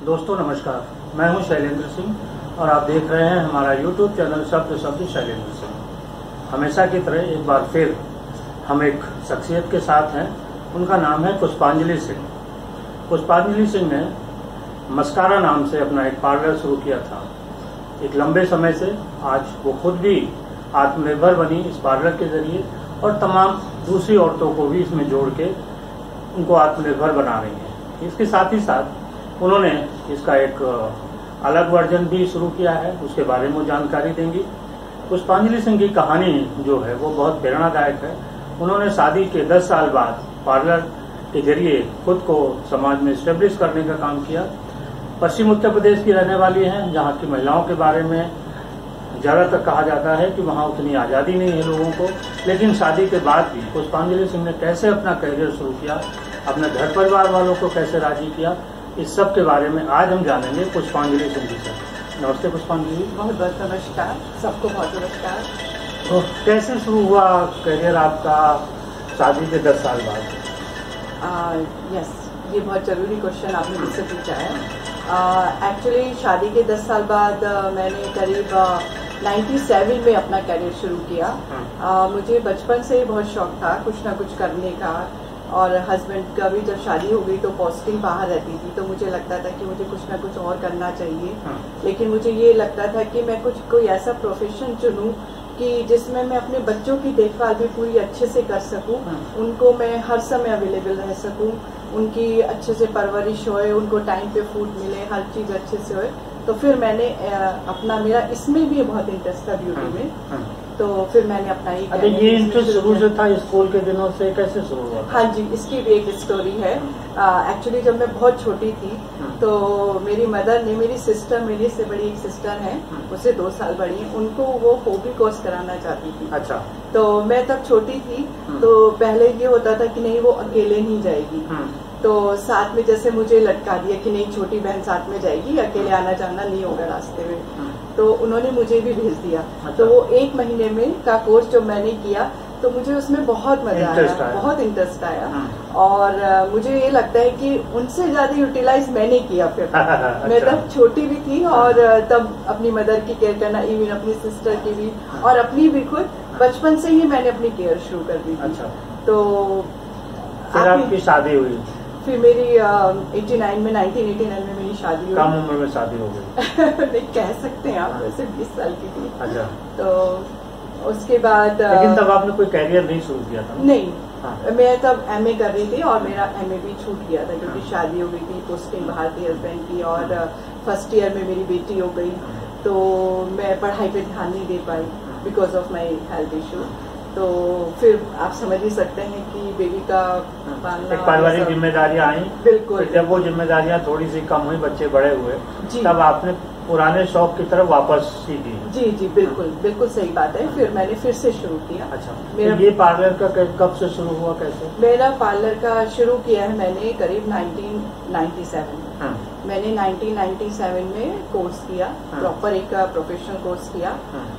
दोस्तों नमस्कार, मैं हूं शैलेंद्र सिंह और आप देख रहे हैं हमारा YouTube चैनल शब्द शैलेंद्र सिंह। हमेशा की तरह एक बार फिर हम एक शख्सियत के साथ हैं। उनका नाम है पुष्पांजलि सिंह। पुष्पांजलि सिंह ने मस्कारा नाम से अपना एक पार्लर शुरू किया था। एक लंबे समय से आज वो खुद भी आत्मनिर्भर बनी इस पार्लर के जरिए और तमाम दूसरी औरतों को भी इसमें जोड़ के उनको आत्मनिर्भर बना रही हैं। इसके साथ ही साथ उन्होंने इसका एक अलग वर्जन भी शुरू किया है, उसके बारे में जानकारी देंगी। पुष्पांजलि सिंह की कहानी जो है वो बहुत प्रेरणादायक है। उन्होंने शादी के 10 साल बाद पार्लर के जरिए खुद को समाज में स्टेब्लिश करने का काम किया। पश्चिम उत्तर प्रदेश की रहने वाली हैं, जहाँ की महिलाओं के बारे में ज्यादातर कहा जाता है कि वहाँ उतनी आज़ादी नहीं है लोगों को, लेकिन शादी के बाद भी पुष्पांजलि सिंह ने कैसे अपना करियर शुरू किया, अपने घर परिवार वालों को कैसे राजी किया, इस सब के बारे में आज हम जानेंगे पुष्पांजलि सिंह जी से। नमस्ते पुष्पांजलि। बहुत बहुत नमस्कार, सबको बहुत नमस्कार। तो कैसे शुरू हुआ करियर आपका शादी के 10 साल बाद? यस, ये बहुत जरूरी क्वेश्चन आपने मुझसे पूछा है। एक्चुअली शादी के 10 साल बाद मैंने करीब 97 में अपना करियर शुरू किया। मुझे बचपन से ही बहुत शौक था कुछ ना कुछ करने का, और हस्बैंड का भी जब शादी हो गई तो पोस्टिंग बाहर रहती थी, तो मुझे लगता था कि मुझे कुछ ना कुछ और करना चाहिए। लेकिन मुझे ये लगता था कि मैं कोई ऐसा प्रोफेशन चुनूं कि जिसमें मैं अपने बच्चों की देखभाल भी पूरी अच्छे से कर सकूं, उनको मैं हर समय अवेलेबल रह सकूं, उनकी अच्छे से परवरिश होए, उनको टाइम पे फूड मिले, हर चीज अच्छे से होए। तो फिर मैंने मेरा इसमें भी बहुत इंटरेस्ट था ब्यूटी में, तो फिर मैंने अपना ये इंटरेस्ट शुरू से था, स्कूल के दिनों से कैसे शुरू हुआ? हाँ जी, इसकी भी एक स्टोरी है। एक्चुअली जब मैं बहुत छोटी थी तो मेरी मदर ने, मेरी सिस्टर, मेरी से बड़ी एक सिस्टर है, उससे 2 साल बड़ी है, उनको वो हॉबी कोर्स कराना चाहती थी। अच्छा। तो मैं तब छोटी थी, तो पहले ये होता था कि नहीं वो अकेले नहीं जाएगी, तो साथ में जैसे मुझे लटका दिया कि नहीं छोटी बहन साथ में जाएगी, अकेले आना जाना नहीं होगा रास्ते में। तो उन्होंने मुझे भी भेज दिया। तो वो 1 महीने में का कोर्स जो मैंने किया तो मुझे उसमें बहुत मजा आया, बहुत इंटरेस्ट आया। और मुझे ये लगता है कि उनसे ज्यादा यूटिलाइज मैंने किया फिर। मैं तब छोटी भी थी और तब अपनी मदर की केयर करना, इवन अपनी सिस्टर की भी और अपनी भी खुद बचपन से ही मैंने अपनी केयर शुरू कर दी थी। तो फिर आपकी शादी हुई? फिर मेरी 1989 में मेरी शादी हुई। कम उम्र में शादी हो गई? नहीं कह सकते हैं आप, वैसे 20 साल की थी। अच्छा। तो उसके बाद लेकिन तब आपने कोई कैरियर नहीं शुरू किया था? नहीं। मैं तब MA कर रही थी और मेरा MA भी छूट गया था क्योंकि शादी हो गई थी, पोस्टिंग बाहर थी हस्बैंड की, और फर्स्ट ईयर में मेरी बेटी हो गई, तो मैं पढ़ाई पे ध्यान नहीं दे पाई because of my health issue. तो फिर आप समझ ही सकते हैं कि बेबी का पालना, पारिवारिक जिम्मेदारियां आई। बिल्कुल। जब वो जिम्मेदारियां थोड़ी सी कम हुई, बच्चे बड़े हुए, तब आपने पुराने शौक की तरफ वापस सीखी? जी जी, बिल्कुल बिल्कुल सही बात है। फिर मैंने फिर से शुरू किया। अच्छा। मेरा ये पार्लर का कब से शुरू हुआ, कैसे? मेरा पार्लर का शुरू किया है मैंने करीब 1997। मैंने 1997 में कोर्स किया, प्रॉपर एक प्रोफेशनल कोर्स किया,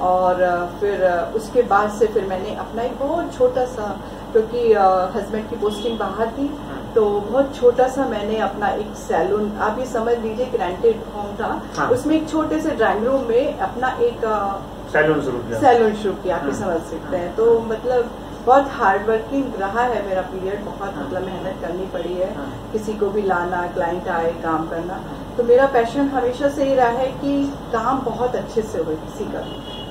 और फिर उसके बाद से फिर मैंने अपना एक बहुत छोटा सा, क्योंकि हस्बैंड की पोस्टिंग बाहर थी, तो बहुत छोटा सा मैंने अपना एक सैलून, आप ये समझ लीजिए कि रेंटेड होम था, उसमें एक छोटे से ड्राइंग रूम में अपना एक सैलून शुरू किया, आप समझ सकते हैं। तो मतलब बहुत हार्ड वर्किंग रहा है मेरा पीरियड, बहुत मतलब मेहनत करनी पड़ी है, किसी को भी लाना, क्लाइंट आए, काम करना। तो मेरा पैशन हमेशा से ही रहा है कि काम बहुत अच्छे से हो, किसी का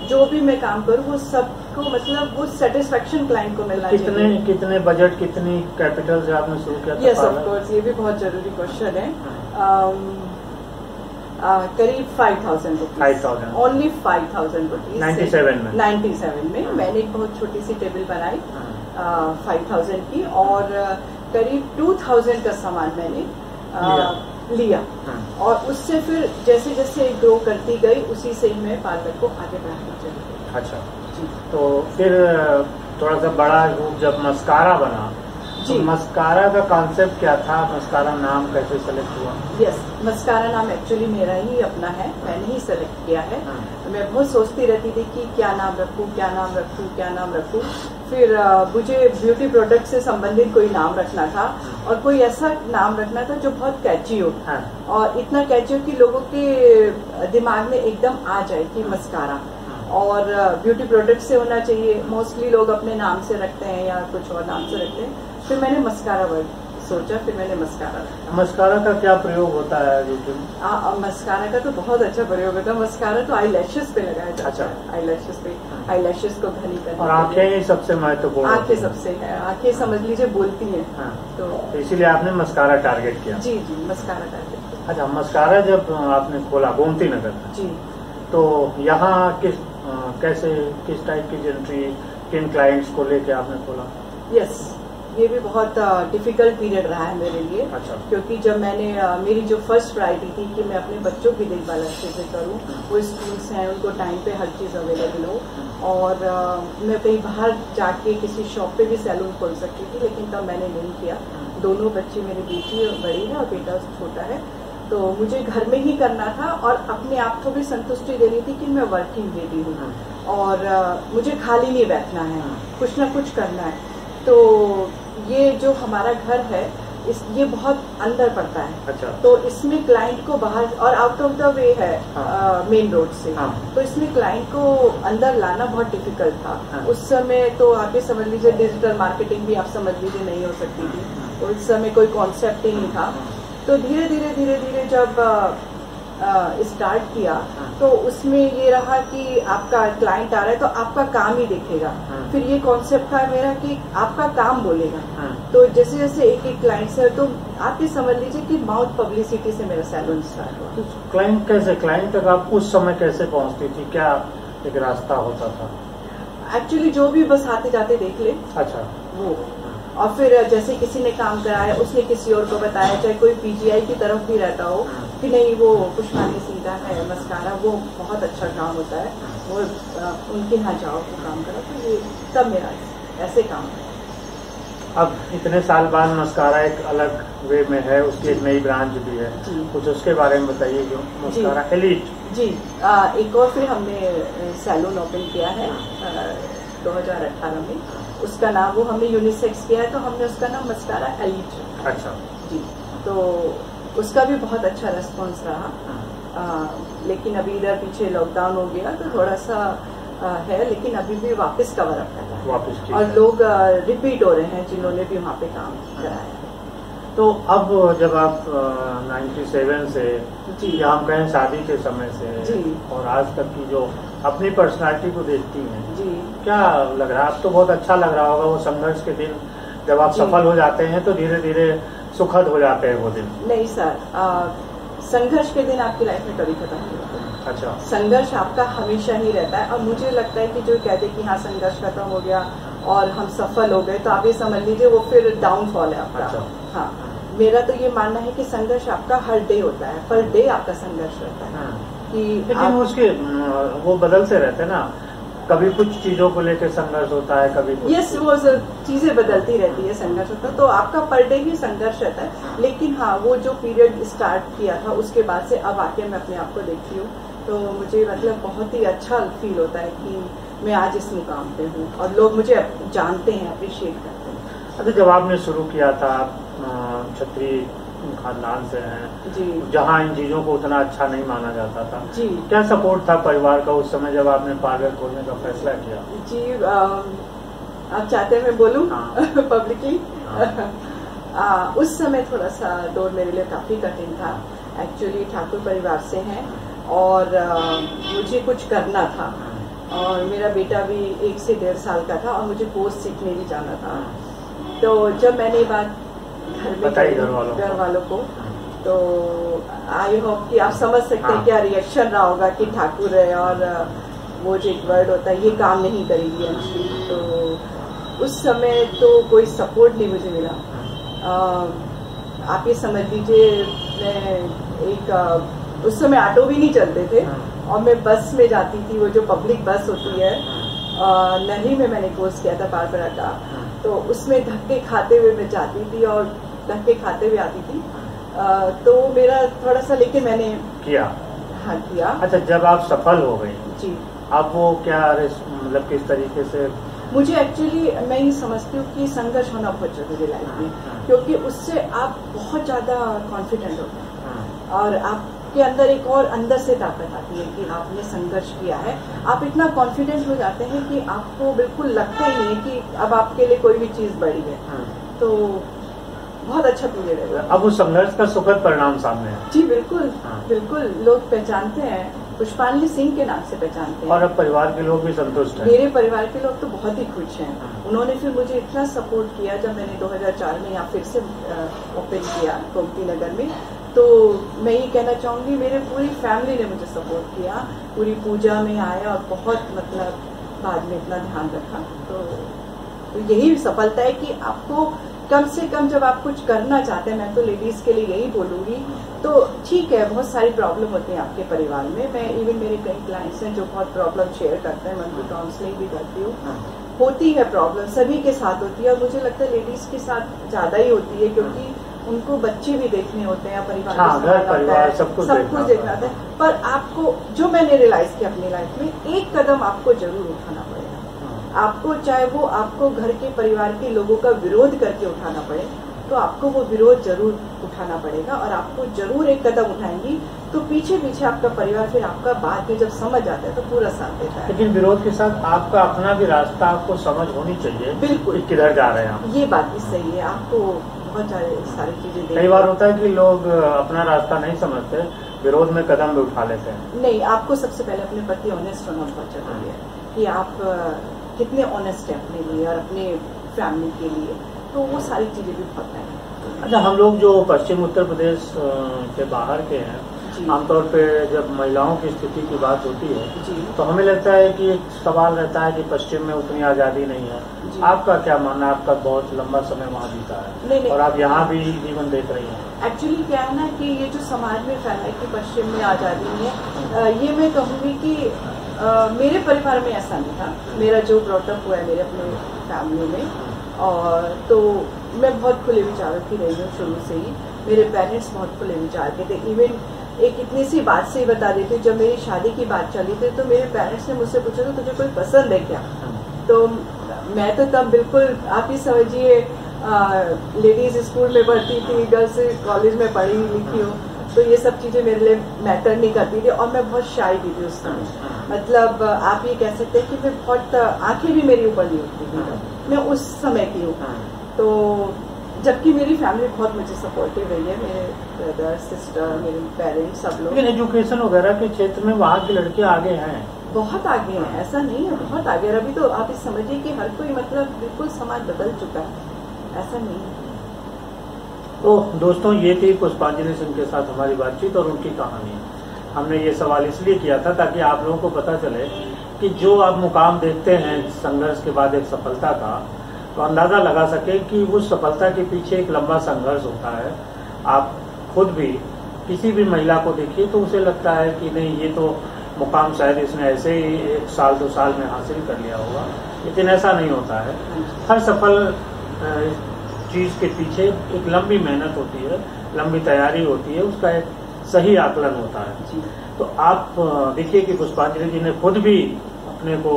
जो भी मैं काम करूँ वो सबको मतलब वो सेटिस्फेक्शन क्लाइंट को मिलना चाहिए। कितने बजट, कितनी कैपिटल से आपने शुरू किया? यस ऑफ कोर्स, ये भी बहुत जरूरी क्वेश्चन है। करीब 5,000 रुपीज, ओनली 5,000 रुपीज। 97 में मैंने एक बहुत छोटी सी टेबल बनाई 5,000 की, और करीब 2,000 का सामान मैंने लिया, और उससे फिर जैसे जैसे ग्रो करती गई उसी से ही मैं पार्लर को आगे बढ़ाती चली। अच्छा जी। तो फिर थोड़ा सा बड़ा रूप जब मस्कारा बना, जी। तो मस्कारा का कॉन्सेप्ट क्या था, मस्कारा नाम कैसे सेलेक्ट हुआ? यस, मस्कारा नाम एक्चुअली मेरा ही अपना है, मैंने ही सेलेक्ट किया है। मैं बहुत सोचती रहती थी कि क्या नाम रखूं, क्या नाम रखूं, क्या नाम रखूं। फिर मुझे ब्यूटी प्रोडक्ट से संबंधित कोई नाम रखना था और कोई ऐसा नाम रखना था जो बहुत कैची हो और इतना कैची हो कि लोगों के दिमाग में एकदम आ जाए कि मस्कारा। और ब्यूटी प्रोडक्ट से होना चाहिए, मोस्टली लोग अपने नाम से रखते हैं या कुछ और नाम से रखते हैं। फिर मैंने मस्कारा वर्ड सोचा, फिर मैंने मस्कारा रखा। मस्कारा का क्या प्रयोग होता है? मस्कारा का तो बहुत अच्छा प्रयोग होता है। मस्कारा तो आई लैशेस पे लगाया जाता है, आई लैशेस पे, आई लैशेस को घनी करने। और आंखें ही सबसे महत्वपूर्ण, आंखें सबसे है, आंखें समझ लीजिए बोलती हैं। तो इसीलिए आपने मस्कारा टारगेट किया? जी जी, मस्कारा टारगेट किया। अच्छा, मस्कारा जब आपने खोला गोमती नगर जी, तो यहाँ किस टाइप की एंट्री, किन क्लाइंट्स को लेके आपने खोला? यस, ये भी बहुत डिफिकल्ट पीरियड रहा है मेरे लिए। अच्छा। क्योंकि जब मैंने मेरी जो फर्स्ट प्रायोरिटी थी कि मैं अपने बच्चों की देखभाल अच्छे से करूं, वो स्कूल्स हैं उनको टाइम पे हर चीज़ अवेलेबल हो और मैं कहीं बाहर जाके किसी शॉप पे भी सैलून खोल सकती थी, लेकिन तब मैंने नहीं किया। दोनों बच्चे, मेरी बेटी बड़ी है और बेटा छोटा है, तो मुझे घर में ही करना था और अपने आप को भी संतुष्टि देनी थी कि मैं वर्किंग लेडी हूँ और मुझे खाली नहीं बैठना है, कुछ ना कुछ करना है। तो ये जो हमारा घर है ये बहुत अंदर पड़ता है। अच्छा। तो इसमें क्लाइंट को बाहर और आउट ऑफ द वे है, मेन रोड से। तो इसमें क्लाइंट को अंदर लाना बहुत डिफिकल्ट था। उस समय तो आप ये समझ लीजिए डिजिटल मार्केटिंग भी आप समझ लीजिए नहीं हो सकती थी, उस समय कोई कॉन्सेप्ट ही नहीं था। तो धीरे धीरे जब स्टार्ट किया तो उसमें ये रहा कि आपका क्लाइंट आ रहा है तो आपका काम ही देखेगा। फिर ये कॉन्सेप्ट था मेरा कि आपका काम बोलेगा। तो जैसे जैसे एक एक क्लाइंट से, तो आप ये समझ लीजिए कि माउथ पब्लिसिटी से मेरा सैलून स्टार्ट हुआ। क्लाइंट तक आप उस समय कैसे पहुंचती थी, क्या एक रास्ता होता था? एक्चुअली जो भी बस आते जाते देख ले। अच्छा। वो और फिर जैसे किसी ने काम कराया, उसने किसी और को बताया, चाहे कोई पीजीआई की तरफ भी रहता हो कि नहीं वो पुष्पानी सिंह का है मस्कारा, वो बहुत अच्छा काम होता है, वो उनके यहाँ जाओ तो काम करो। तो ये सब मेरा ऐसे काम है। अब इतने साल बाद मस्कारा एक अलग वे में है, उसकी एक नई ब्रांच भी है, कुछ उसके बारे में बताइए। जो मस्कारा एलीट जी, एक और फिर हमने सैलून ओपन किया है 2018 में। उसका नाम वो हमने यूनिसेक्स किया है, तो हमने उसका नाम मस्कारा एलीट रखा। अच्छा जी, तो उसका भी बहुत अच्छा रेस्पॉन्स रहा। लेकिन अभी इधर पीछे लॉकडाउन हो गया तो थोड़ा सा है, लेकिन अभी भी वापस कवर अप कर रहा है और लोग रिपीट हो रहे हैं जिन्होंने भी वहाँ पे काम कराया। तो अब जब आप 97 से या हम कहें शादी के समय से और आज तक की जो अपनी पर्सनालिटी को देखती हैं जी, क्या लग रहा है? अब तो बहुत अच्छा लग रहा होगा वो संघर्ष के दिन जब आप सफल हो जाते हैं तो धीरे धीरे सुखद हो जाते हैं वो दिन। नहीं सर, संघर्ष के दिन आपकी लाइफ में कभी खत्म नहीं होता। अच्छा। संघर्ष आपका हमेशा ही रहता है और मुझे लगता है कि जो कहते हैं कि हाँ संघर्ष खत्म हो गया और हम सफल हो गए, तो आप ये समझ लीजिए वो फिर डाउनफॉल है आपका। अच्छा। हाँ, मेरा तो ये मानना है कि संघर्ष आपका हर डे होता है, पर डे आपका संघर्ष रहता है। कि लेकिन उसके वो बदलते रहते हैं ना, कभी कुछ चीजों को लेकर संघर्ष होता है, कभी यस, वो चीजें बदलती रहती है, संघर्ष होता है, तो आपका पर डे ही संघर्ष रहता है। लेकिन हाँ, वो जो पीरियड स्टार्ट किया था उसके बाद से अब आके मैं अपने आप को देखती हूँ तो मुझे मतलब बहुत ही अच्छा फील होता है कि मैं आज इस मुकाम पे हूँ और लोग मुझे जानते हैं, अप्रिशिएट करते हैं। अच्छा, जब आपने शुरू किया था, क्षत्रिय खानदान से हैं जी, जहाँ इन चीजों को उतना अच्छा नहीं माना जाता था जी, क्या सपोर्ट था परिवार का उस समय जब आपने पार्लर खोलने का फैसला किया? जी, आप चाहते हैं मैं बोलूँ पब्लिकली? उस समय थोड़ा सा दौर मेरे लिए काफी कठिन था। एक्चुअली ठाकुर परिवार से हैं और मुझे कुछ करना था और मेरा बेटा भी 1 से 1.5 साल का था और मुझे कोर्स सीखने भी जाना था। तो जब मैंने ये बात घर में घर वालों को, तो आई होप कि आप समझ सकते हैं क्या रिएक्शन रहा होगा कि ठाकुर है और वो जो एक वर्ड होता है ये काम नहीं करेगी अंशी। तो उस समय तो कोई सपोर्ट नहीं मुझे मिला। आप ये समझ लीजिए मैं उस समय ऑटो भी नहीं चलते थे और मैं बस में जाती थी, वो जो पब्लिक बस होती है, नहरी में मैंने कोर्स किया था पारपरा का। तो उसमें धक्के खाते हुए मैं जाती थी और धक्के खाते हुए आती थी। तो मेरा थोड़ा सा, लेकिन मैंने किया। हाँ किया। अच्छा, जब आप सफल हो गई जी, आप वो क्या मतलब किस तरीके से? मुझे एक्चुअली मैं ये समझती हूँ कि संघर्ष होना बहुत जरूरी है लाइफ में, क्योंकि उससे आप बहुत ज्यादा कॉन्फिडेंट होते हैं और आपके अंदर एक और अंदर से ताकत आती है कि आपने संघर्ष किया है। आप इतना कॉन्फिडेंट हो जाते हैं कि आपको बिल्कुल लगता ही नहीं है कि अब आपके लिए कोई भी चीज बड़ी है। तो बहुत अच्छा पीरियड है। अब उस संघर्ष का सुखद परिणाम सामने है। जी बिल्कुल, बिल्कुल लोग पहचानते हैं, पुष्पांजलि सिंह के नाम से पहचानते हैं। और अब परिवार के लोग भी संतुष्ट हैं। मेरे परिवार के लोग तो बहुत ही खुश हैं। उन्होंने फिर मुझे इतना सपोर्ट किया जब मैंने 2004 में यहाँ फिर से ओपन किया गोमती नगर में। तो मैं ये कहना चाहूंगी, मेरे पूरी फैमिली ने मुझे सपोर्ट किया, पूरी पूजा में आया और बहुत मतलब बाद में इतना ध्यान रखा। तो यही सफलता है कि आपको कम से कम जब आप कुछ करना चाहते हैं, मैं तो लेडीज के लिए यही बोलूंगी, तो ठीक है बहुत सारी प्रॉब्लम होती है आपके परिवार में। मैं इवन मेरे कई क्लाइंट्स हैं जो बहुत प्रॉब्लम शेयर करते हैं, मैं उनकी काउंसलिंग भी करती हूँ। होती है प्रॉब्लम, सभी के साथ होती है और मुझे लगता है लेडीज के साथ ज्यादा ही होती है, क्योंकि उनको बच्चे भी देखने होते हैं, परिवार सब कुछ देखना होता है। पर आपको, जो मैंने रियलाइज किया अपनी लाइफ में, एक कदम आपको जरूर उठाना पड़ेगा। आपको चाहे वो आपको घर के परिवार के लोगों का विरोध करके उठाना पड़े, तो आपको वो विरोध जरूर उठाना पड़ेगा और आपको जरूर एक कदम उठाएंगी तो पीछे पीछे आपका परिवार फिर आपका बाद में जब समझ आता है तो पूरा साथ देता है। लेकिन विरोध के साथ आपका अपना भी रास्ता आपको समझ होनी चाहिए। बिल्कुल, किधर जा रहे हैं आप। ये बात भी सही है। आपको बहुत सारी चीजें, कई बार होता है कि लोग अपना रास्ता नहीं समझते, विरोध में कदम भी उठा लेते हैं। नहीं, आपको सबसे पहले अपने प्रति ऑनेस्ट होना बहुत जरूरी है कि आप कितने ऑनेस्ट है अपने लिए और अपने फैमिली के लिए, तो वो सारी चीजें भी बहुत है। अच्छा, हम लोग जो पश्चिम उत्तर प्रदेश के बाहर के हैं, आमतौर पे जब महिलाओं की स्थिति की बात होती है तो हमें लगता है कि एक सवाल रहता है कि पश्चिम में उतनी आज़ादी नहीं है। आपका क्या मानना है? आपका बहुत लंबा समय वहाँ बीता है। नहीं, और आप यहाँ भी जीवन देख रही हैं। एक्चुअली क्या है ना कि ये जो समाज में फैला है कि पश्चिम में आज़ादी नहीं है, ये मैं कहूँगी कि मेरे परिवार में ऐसा नहीं था। मेरा जो ब्रॉटअप हुआ है मेरे अपने फैमिली में, और तो मैं बहुत खुले विचारों की रही हूँ शुरू से ही। मेरे पेरेंट्स बहुत खुले विचार के थे। इवन एक इतनी सी बात से ही बता देती हूँ, जब मेरी शादी की बात चली थी तो मेरे पेरेंट्स ने मुझसे पूछा तो तुझे कोई पसंद है क्या? तो मैं तो तब बिल्कुल, आप ही समझिए, लेडीज स्कूल में पढ़ती थी, गर्ल्स कॉलेज में पढ़ी लिखी हूँ, तो ये सब चीजें मेरे लिए मैटर नहीं करती थी और मैं बहुत शाय भी थी उस समय। मतलब आप ये कह सकते हैं कि मैं बहुत, आंखें भी मेरी ऊपर नहीं उठती थी, मैं उस समय की हूँ। तो जबकि मेरी फैमिली बहुत मुझे सपोर्टिव रही है, मेरे ब्रदर सिस्टर, मेरे पेरेंट्स, सब लोग। लेकिन एजुकेशन वगैरह के क्षेत्र में वहाँ की लड़कियाँ आगे हैं, बहुत आगे हैं, ऐसा नहीं है, बहुत आगे। अभी तो आप इस समझिए कि हर कोई, मतलब बिल्कुल समाज बदल चुका है, ऐसा नहीं है। तो दोस्तों, ये थी पुष्पांजलि सिंह के साथ हमारी बातचीत और उनकी कहानी। हमने ये सवाल इसलिए किया था ताकि आप लोगों को पता चले कि जो आप मुकाम देखते हैं संघर्ष के बाद एक सफलता का, तो अंदाजा लगा सके कि उस सफलता के पीछे एक लंबा संघर्ष होता है। आप खुद भी किसी भी महिला को देखिए तो उसे लगता है कि नहीं, ये तो मुकाम शायद इसने ऐसे ही 1 साल 2 साल में हासिल कर लिया होगा, लेकिन ऐसा नहीं होता है। हर सफल चीज के पीछे एक लंबी मेहनत होती है, लंबी तैयारी होती है, उसका एक सही आकलन होता है। तो आप देखिए कि पुष्पांजलि जी ने खुद भी अपने को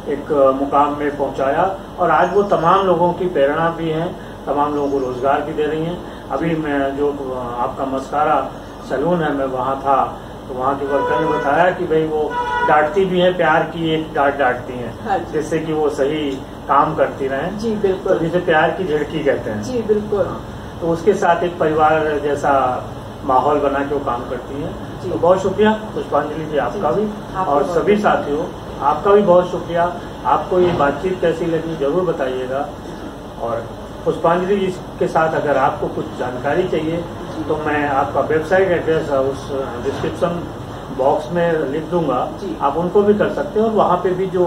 एक मुकाम में पहुंचाया और आज वो तमाम लोगों की प्रेरणा भी हैं, तमाम लोगों को रोजगार भी दे रही हैं। अभी मैं जो आपका मस्कारा सैलून है, मैं वहाँ था तो वहाँ के वर्कर ने बताया कि भाई वो डांटती भी है, प्यार की एक डांटती हैं, जिससे कि वो सही काम करती रहें। जी बिल्कुल, तो जिसे प्यार की झिड़की कहते हैं। जी बिल्कुल। तो उसके साथ एक परिवार जैसा माहौल बना के वो काम करती हैं। तो बहुत शुक्रिया पुष्पांजलि जी, आपका भी, और सभी साथियों आपका भी बहुत शुक्रिया। आपको ये बातचीत कैसी लगी जरूर बताइएगा। और पुष्पांजलि जी के साथ अगर आपको कुछ जानकारी चाहिए तो मैं आपका वेबसाइट एड्रेस उस डिस्क्रिप्शन बॉक्स में लिख दूंगा, आप उनको भी कर सकते हैं और वहाँ पे भी जो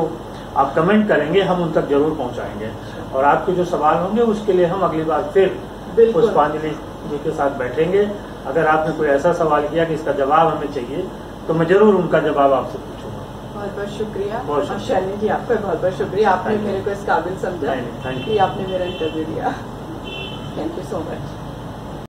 आप कमेंट करेंगे हम उन तक जरूर पहुँचाएंगे। और आपके जो सवाल होंगे उसके लिए हम अगली बार फिर पुष्पांजलि जी के साथ बैठेंगे। अगर आपने कोई ऐसा सवाल किया कि इसका जवाब हमें चाहिए तो मैं जरूर उनका जवाब आपसे पूछूंगा। बहुत बहुत शुक्रिया। बहुत और शैलिनी जी आपका बहुत बहुत शुक्रिया, आपने मेरे को इस काबिल समझा थैंक यू कि आपने मेरा इंटरव्यू लिया। Thank you so much.